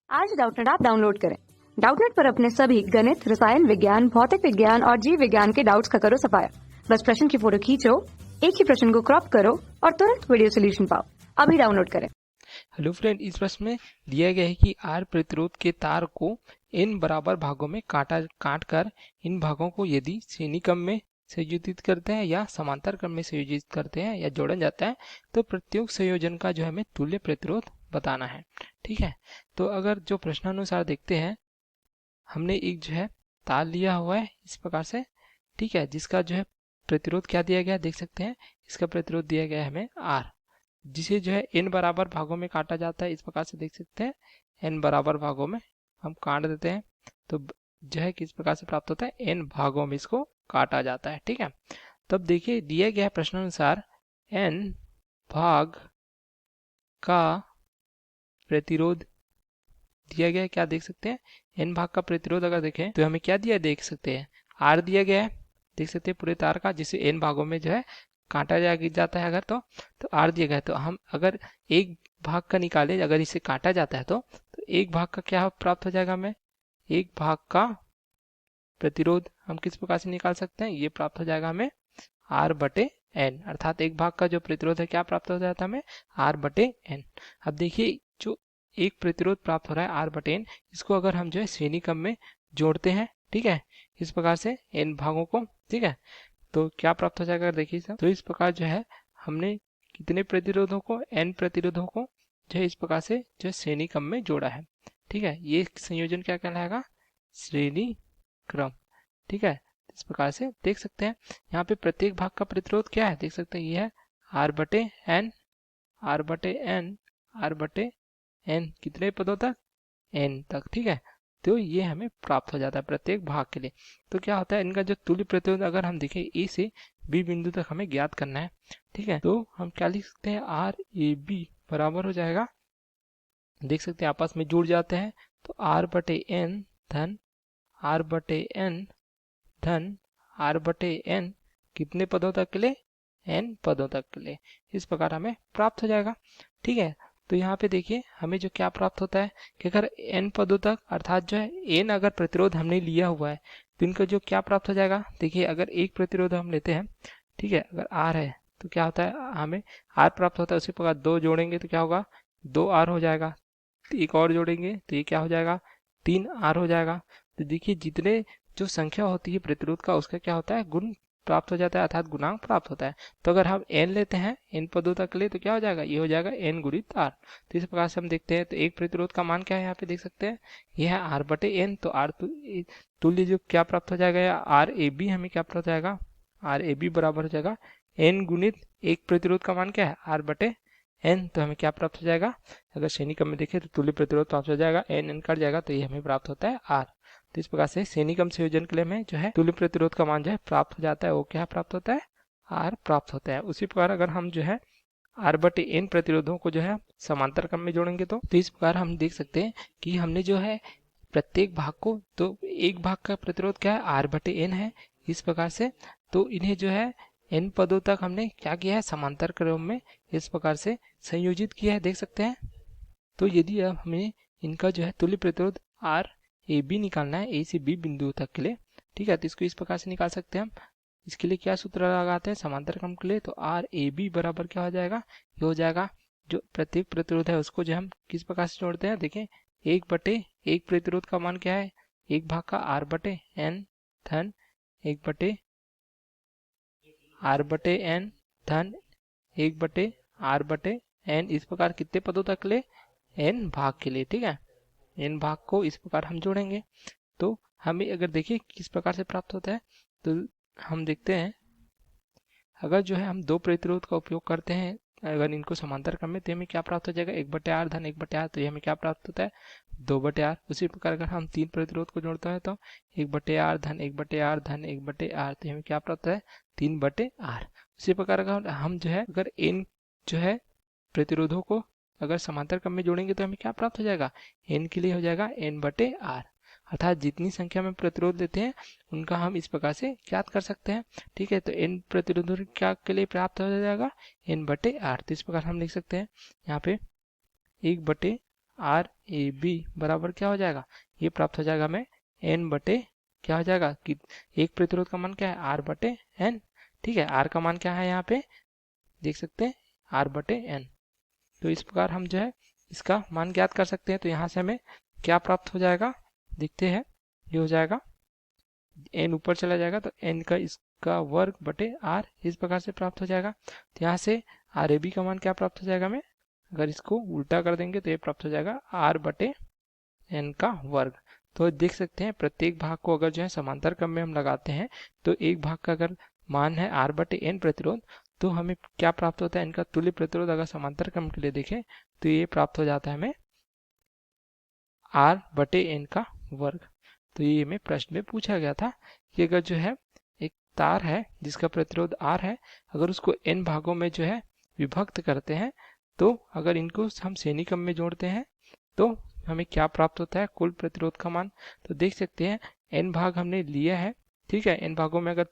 आज Doubtnut app download करें। Doubtnut पर अपने सभी गणित, रसायन विज्ञान, भौतिक विज्ञान और जीव विज्ञान के डाउट्स का करो सफाया। बस प्रश्न की फोटो खींचो, एक ही प्रश्न को क्रॉप करो और तुरंत वीडियो सोल्यूशन पाओ। अभी डाउनलोड करें। हेलो फ्रेंड, इस प्रश्न में दिया गया है कि आर प्रतिरोध के तार को n बराबर भागों में काट कर इन भागों को यदि श्रेणी क्रम में संयोजित करते हैं या समांतर क्रम में संयोजित करते हैं या जोड़ा जाता है तो प्रत्येक संयोजन का जो हमें तुल्य प्रतिरोध बताना है। ठीक है, तो अगर जो प्रश्नानुसार देखते हैं, हमने एक जो है तार लिया हुआ है इस प्रकार से, ठीक है, जिसका जो है प्रतिरोध क्या दिया गया देख सकते हैं। इसका प्रतिरोध दिया गया है हमें R, जिसे जो है n बराबर भागों में काटा जाता है। इस प्रकार से देख सकते हैं, n बराबर भागों में हम काट देते हैं तो जो है किस प्रकार से प्राप्त होता है, n भागों में इसको काटा जाता है। ठीक है, तब देखिए दिया गया प्रश्नानुसार n भाग का प्रतिरोध दिया गया है। क्या देख सकते हैं, n भाग का प्रतिरोध अगर देखें तो हमें क्या दिया देख सकते हैं, R दिया गया है, देख सकते हैं पूरे तार का, जिसे n भागों में जो है काटा जाता है अगर तो R दिया गया है। तो हम अगर एक भाग का निकाले, अगर इसे काटा जाता है तो एक भाग का क्या प्राप्त हो जाएगा, हमें एक भाग का प्रतिरोध हम किस प्रकार से निकाल सकते हैं, ये प्राप्त हो जाएगा हमें R/n, अर्थात एक भाग का जो प्रतिरोध है क्या प्राप्त हो जाता है हमें, R/n। अब देखिए जो एक प्रतिरोध प्राप्त हो रहा है R/n, इसको अगर हम जो है श्रेणी क्रम में जोड़ते हैं, ठीक है, इस प्रकार से n भागों को, ठीक है, तो क्या प्राप्त हो जाएगा देखिए सब। तो इस प्रकार जो है हमने कितने प्रतिरोधों को, n प्रतिरोधों को जो है इस प्रकार से जो है श्रेणी क्रम में जोड़ा है। ठीक है, ये संयोजन क्या कहलाएगा, श्रेणी क्रम। ठीक है, इस प्रकार से देख सकते हैं। यहाँ पे प्रत्येक भाग का प्रतिरोध क्या है देख सकते हैं, ये है R/n, R/n, R/n, कितने पदों तक, n तक। ठीक है, तो ये हमें प्राप्त हो जाता है प्रत्येक भाग के लिए। तो क्या होता है, इनका जो तुल्य प्रतिरोध अगर हम देखें ए से बी बिंदु तक हमें ज्ञात करना है। ठीक है, तो हम क्या लिख सकते हैं, RAB बराबर हो जाएगा, देख सकते हैं आपस में जुड़ जाते हैं, तो R/n धन R/n धन R/n कितने पदों तक के लिए, n पदों तक के लिए, इस प्रकार हमें प्राप्त हो जाएगा। ठीक है, तो यहाँ पे देखिए हमें जो क्या प्राप्त होता है कि अगर n पदों तक, अर्थात जो है n अगर प्रतिरोध हमने लिया हुआ है तो इनका जो क्या प्राप्त हो जाएगा, देखिए अगर एक प्रतिरोध हम लेते हैं, ठीक है, अगर R है तो क्या होता है, हमें R प्राप्त होता है, उसी प्रकार दो जोड़ेंगे तो क्या होगा, 2R हो जाएगा, एक और जोड़ेंगे तो ये क्या हो जाएगा, 3R हो जाएगा। तो देखिए जितने जो संख्या होती है प्रतिरोध का, उसका क्या होता है, गुण प्राप्त हो जाता है, अर्थात गुणांक प्राप्त होता है। तो अगर हम n लेते हैं n पदों तक के लिए तो क्या हो जाएगा, ये हो जाएगा n गुणित R। तो इस प्रकार से हम देखते हैं, तो एक प्रतिरोध का मान क्या है यहाँ पे देख सकते हैं, ये है R/n। तो R तुल्य जो क्या प्राप्त हो जाएगा, या RAB हमें क्या प्राप्त हो जाएगा, RAB बराबर हो जाएगा n गुणित एक प्रतिरोध का मान क्या है, R/n। तो हमें क्या प्राप्त हो जाएगा, अगर श्रेणी क्रम में देखें तो तुल्य प्रतिरोध प्राप्त हो जाएगा, n कट जाएगा तो ये हमें प्राप्त होता है R। तो इस प्रकार से श्रेणी क्रम संयोजन के लिए हमें जो है तुल्य प्रतिरोध का मान जो है प्राप्त हो जाता है, वो क्या प्राप्त होता है, R प्राप्त होता है। उसी प्रकार अगर हम जो है R/n प्रतिरोधों को जो है समांतर क्रम में जोड़ेंगे तो इस प्रकार हम देख सकते हैं कि हमने जो है प्रत्येक भाग को, तो एक भाग का प्रतिरोध क्या है, R/n है, इस प्रकार से तो इन्हें जो है n पदों तक हमने क्या किया है, समांतर क्रम में इस प्रकार से संयोजित किया है, देख सकते हैं। तो यदि अब हमें इनका जो है तुल्य प्रतिरोध RAB निकालना है, A से B बिंदु तक के लिए, ठीक है, तो इसको इस प्रकार से निकाल सकते हैं हम। इसके लिए क्या सूत्र लगाते हैं समांतर क्रम के लिए, तो RAB बराबर क्या हो जाएगा, ये हो जाएगा जो प्रत्येक प्रतिरोध है उसको जो हम किस प्रकार से जोड़ते हैं, देखें 1/1 प्रतिरोध का मान क्या है, एक भाग का R/n धन 1/R/n धन 1/R/n, इस प्रकार कितने पदों तक के लिए, n भाग के लिए। ठीक है, n भाग को इस प्रकार हम जोड़ेंगे तो हमें अगर देखिए किस प्रकार से प्राप्त होता है, तो हम देखते हैं अगर जो है हम दो प्रतिरोध का उपयोग करते हैं, अगर इनको समांतर क्रम में, तो हमें क्या प्राप्त हो जाएगा, 1/R धन 1/R, तो ये हमें क्या प्राप्त होता है, 2/R। उसी प्रकार अगर हम तीन प्रतिरोध को जोड़ते हैं तो 1/R धन 1/R धन 1/R, तो हमें क्या प्राप्त होता है, 3/R। उसी प्रकार अगर हम जो है अगर n जो है प्रतिरोधों को अगर समांतर क्रम में जोड़ेंगे तो हमें क्या प्राप्त हो जाएगा, n के लिए हो जाएगा n/R, अर्थात जितनी संख्या में प्रतिरोध लेते हैं उनका हम इस प्रकार से ज्ञात कर सकते हैं। ठीक है, तो n प्रतिरोधों क्या के लिए प्राप्त हो जाएगा, n/R। तो इस प्रकार हम लिख सकते हैं यहाँ पे 1/R आर ए बी बराबर क्या हो जाएगा, ये प्राप्त हो जाएगा हमें एन बटे क्या हो जाएगा कि एक प्रतिरोध का मान क्या है आर बटे एन। ठीक है, आर का मान क्या है यहाँ पे देख सकते हैं आर बटे एन। तो इस प्रकार हम जो है इसका मान ज्ञात कर सकते हैं। तो यहाँ से हमें क्या प्राप्त हो जाएगा देखते हैं, ये हो जाएगा एन ऊपर चला जाएगा तो एन का इसका वर्ग बटे आर इस प्रकार से प्राप्त हो जाएगा। तो यहाँ से आर ए बी का मान क्या प्राप्त हो जाएगा हमें, अगर इसको उल्टा कर देंगे तो ये प्राप्त हो जाएगा आर बटे एन का वर्ग। तो देख सकते हैं प्रत्येक भाग को अगर जो है समांतर क्रम में हम लगाते हैं तो एक भाग का अगर मान है आर बटे एन प्रतिरोध तो हमें क्या प्राप्त होता है, इनका तुल्य प्रतिरोध अगर समांतर क्रम के लिए देखें तो ये प्राप्त हो जाता है हमें आर बटे एन का वर्ग। तो ये हमें प्रश्न में पूछा गया था कि अगर जो है एक तार है जिसका प्रतिरोध आर है, अगर उसको एन भागों में जो है विभक्त करते हैं तो अगर इनको हम श्रेणी क्रम में जोड़ते हैं तो हमें क्या प्राप्त होता है, कुल प्रतिरोध का मान। तो देख सकते हैं एन भाग हमने लिया है, ठीक है, एन भागों में अगर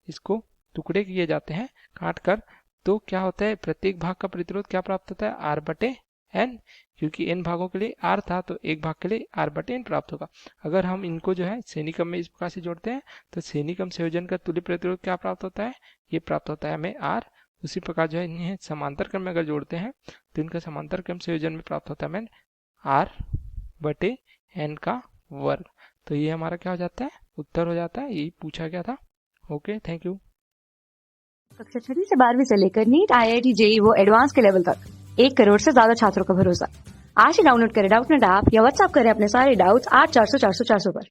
इसको टुकड़े किए जाते हैं काट कर तो क्या होता है प्रत्येक भाग का प्रतिरोध क्या प्राप्त होता है आर बटे एन, क्योंकि एन भागों के लिए आर था तो एक भाग के लिए आर बटे एन प्राप्त होगा। अगर हम इनको जो है श्रेणी क्रम में इस प्रकार से जोड़ते हैं तो श्रेणी क्रम संयोजन का तुल्य प्रतिरोध क्या प्राप्त होता है, ये प्राप्त होता है हमें आर। उसी प्रकार जो है इन्हें समांतर क्रम में अगर जोड़ते हैं तो इनका समांतर क्रम संयोजन में प्राप्त होता है हमें आर बटे एन का वर्ग। तो ये हमारा क्या हो जाता है उत्तर हो जाता है, यही पूछा गया था। Okay, thank you. कक्षा 6 से 12वीं से लेकर नीट, IIT, JEE वो एडवांस के लेवल तक 1 करोड़ से ज्यादा छात्रों का भरोसा। आज ही डाउनलोड करें डाउटनेट ऐप या व्हाट्सएप करें अपने सारे डाउट्स 8400 400 400 पर।